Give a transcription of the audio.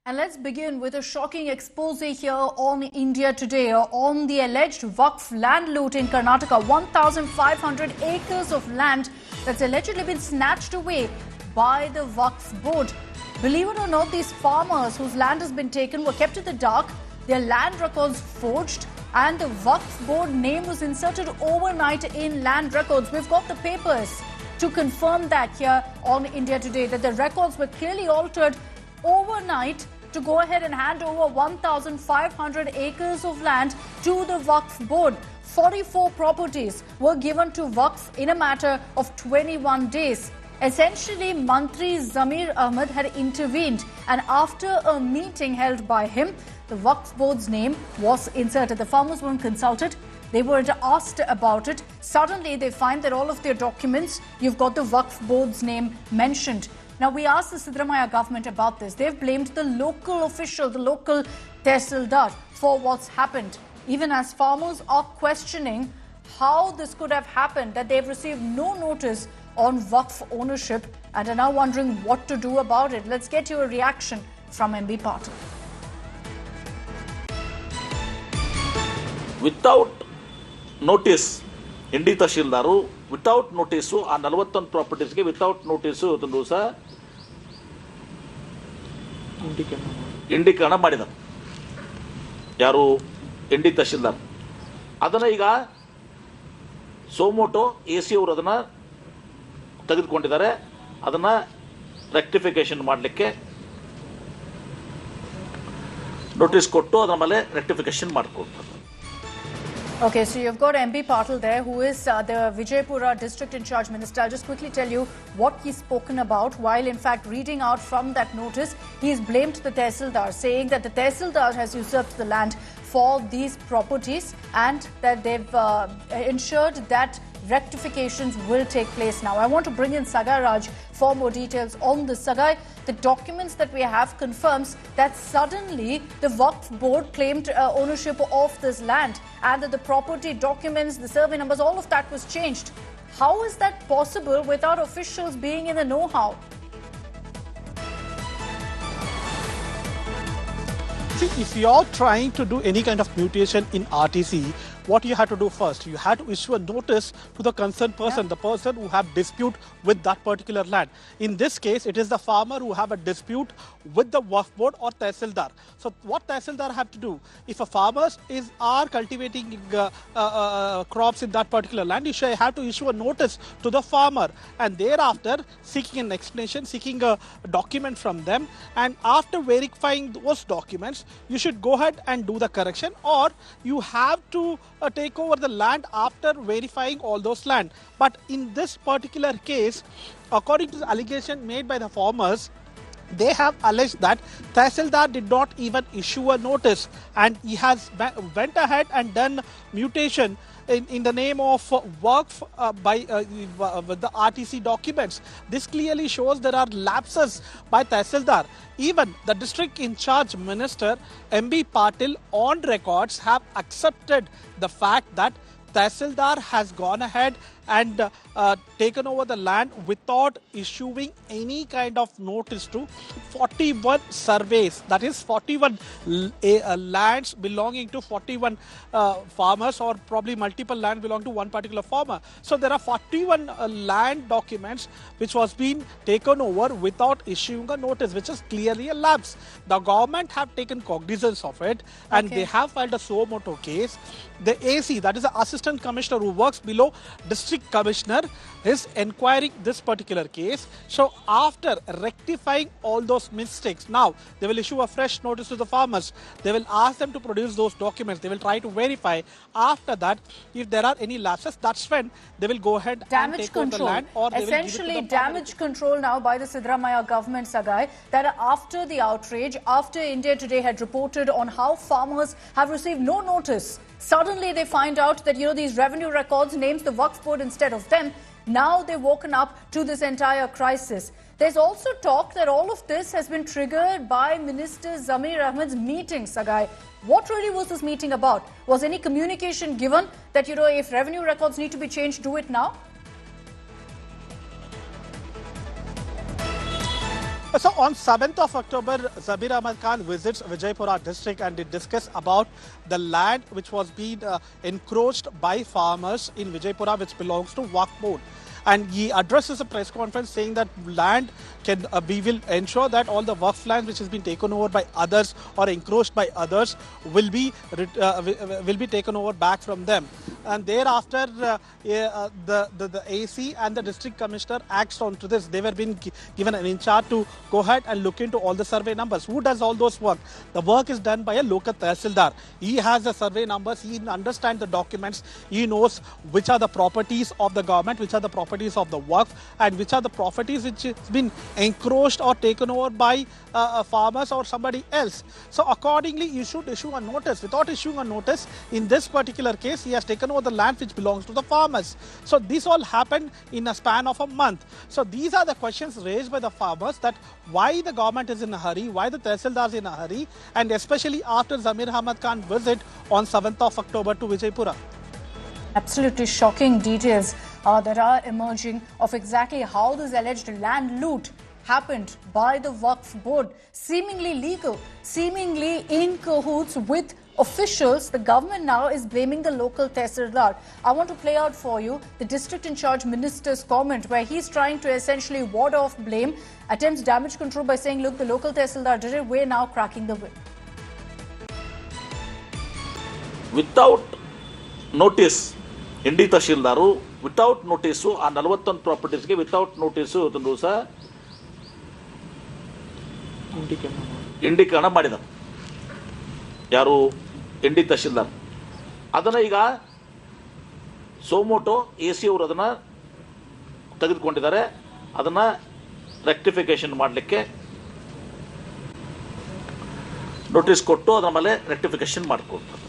And let's begin with a shocking expose here on India Today on the alleged WAQF land loot in Karnataka. 1,500 acres of land that's allegedly been snatched away by the WAQF board. Believe it or not, these farmers whose land has been taken were kept in the dark, their land records forged, and the WAQF board name was inserted overnight in land records. We've got the papers to confirm that here on India Today, that the records were clearly altered overnight to go ahead and hand over 1,500 acres of land to the WAQF board. 44 properties were given to WAQF in a matter of 21 days. Essentially, Mantri Zamir Ahmed had intervened, and after a meeting held by him, the WAQF board's name was inserted. The farmers weren't consulted. They weren't asked about it. Suddenly, they find that all of their documents, you've got the WAQF board's name mentioned. Now, we asked the Siddaramaiah government about this. They've blamed the local official, the local tehsildar, for what's happened. Even as farmers are questioning how this could have happened, that they've received no notice on WAQF ownership and are now wondering what to do about it. Let's get your reaction from B Patil. Without notice, Indi Tahsildaru, without notice, ಆ 41 ಪ್ರಾಪರ್ಟೀಸ್ಗೆ without notice ಇವತ್ತು ದಿವಸ ಇಂಡಿಕರಣ ಮಾಡಿದರು. ಯಾರು? ಇಂಡಿ ತಹಶೀಲ್ದಾರ್. ಅದನ್ನು ಈಗ suo motu AC ಅವರು ಅದನ್ನು ತೆಗೆದುಕೊಂಡಿದ್ದಾರೆ. ಅದನ್ನು ರೆಕ್ಟಿಫಿಕೇಶನ್ ಮಾಡಲಿಕ್ಕೆ ನೋಟಿಸ್ ಕೊಟ್ಟು ಅದರ ಮೇಲೆ ರೆಕ್ಟಿಫಿಕೇಶನ್ ಮಾಡಿಕೊಡ್ತಾರೆ. Okay, so you've got B Patil there, who is the Vijayapura District In-charge Minister. I'll just quickly tell you what he's spoken about. While in fact reading out from that notice, he's blamed the tehsildar, saying that the tehsildar has usurped the land for these properties and that they've ensured that rectifications will take place now. I want to bring in Sagai Raj for more details on this. Sagai, the documents that we have confirms that suddenly the WAQF board claimed ownership of this land and that the property documents, the survey numbers, all of that was changed. How is that possible without officials being in the know-how? See, if you're trying to do any kind of mutation in RTC, what you have to do first, you have to issue a notice to the concerned person, the person who have dispute with that particular land. In this case, it is the farmer who have a dispute with the WAQF board or tehsildar. So what tehsildar have to do? If a farmer are cultivating crops in that particular land, you should have to issue a notice to the farmer and thereafter seeking an explanation, seeking a document from them, and after verifying those documents, you should go ahead and do the correction, or you have to take over the land after verifying all those land. But in this particular case, according to the allegation made by the farmers, they have alleged that tehsildar did not even issue a notice and he has went ahead and done mutation in the name of WAQF with the RTC documents. This clearly shows there are lapses by tehsildar. Even the district in-charge minister B Patil on records have accepted the fact that tehsildar has gone ahead and taken over the land without issuing any kind of notice to 41 surveys. That is 41 lands belonging to 41 farmers, or probably multiple land belong to one particular farmer. So there are 41 land documents which was being taken over without issuing a notice, which is clearly a lapse. The government have taken cognizance of it and they have filed a suo motu case. The AC, that is the assistant commissioner who works below district commissioner, is inquiring this particular case. So after rectifying all those mistakes, now they will issue a fresh notice to the farmers. They will ask them to produce those documents. They will try to verify. After that, if there are any lapses, that's when they will go ahead and take over the land, or they essentially will give it to the damage control now by the Siddaramaiah government, Sagai, that after the outrage, after India Today had reported on how farmers have received no notice, suddenly they find out that, these revenue records names the WAQF board instead of them. Now they've woken up to this entire crisis. There's also talk that all of this has been triggered by Minister Zamir Ahmed's meeting, Sagai. What really was this meeting about? Was any communication given that, if revenue records need to be changed, do it now? So on 7th of October, Zabir Ahmed Khan visits Vijayapura District and they discuss about the land which was being encroached by farmers in Vijayapura, which belongs to WAQF board. And he addresses a press conference saying that land we will ensure that all the WAQF land which has been taken over by others or encroached by others will be taken over back from them. And thereafter, the AC and the district commissioner acts on to this. They were being given an in-charge to go ahead and look into all the survey numbers. Who does all those work? The work is done by a local tehsildar. He has the survey numbers. He understands the documents. He knows which are the properties of the government, which are the properties of the WAQF, and which are the properties which has been encroached or taken over by farmers or somebody else. So accordingly, you should issue a notice. Without issuing a notice, in this particular case, he has taken over the land which belongs to the farmers. So this all happened in a span of a month. So these are the questions raised by the farmers, that why the government is in a hurry, why the tehsildar is in a hurry, and especially after Zabir Ahmed Khan visit on 7th of October to Vijayapura. Absolutely shocking details that are emerging of exactly how this alleged land loot happened by the WAQF board, seemingly legal, seemingly in cahoots with officials. The government now is blaming the local tehsildar. I want to play out for you the District In-charge Minister's comment, where he's trying to essentially ward off blame, attempts damage control by saying, look, the local tehsildar did it, we're now cracking the whip. Without notice, Indi Tahsildaru, without notice, ಆ 41 ಪ್ರಾಪರ್ಟೀಸ್ಗೆ without notice ಇವತ್ತು ದಿವಸ ಇಂಡಿಕರಣ ಮಾಡಿದ ಯಾರು ಇಂಡಿ ತಹಶೀಲ್ದಾರ್. ಅದನ್ನು ಈಗ suo motu AC ಅವರು ಅದನ್ನು ತೆಗೆದುಕೊಂಡಿದ್ದಾರೆ. ಅದನ್ನು ರೆಕ್ಟಿಫಿಕೇಶನ್ ಮಾಡಲಿಕ್ಕೆ ನೋಟಿಸ್ ಕೊಟ್ಟು ಅದರ ಮೇಲೆ ರೆಕ್ಟಿಫಿಕೇಶನ್ ಮಾಡಿಕೊಡ್ತಾರೆ.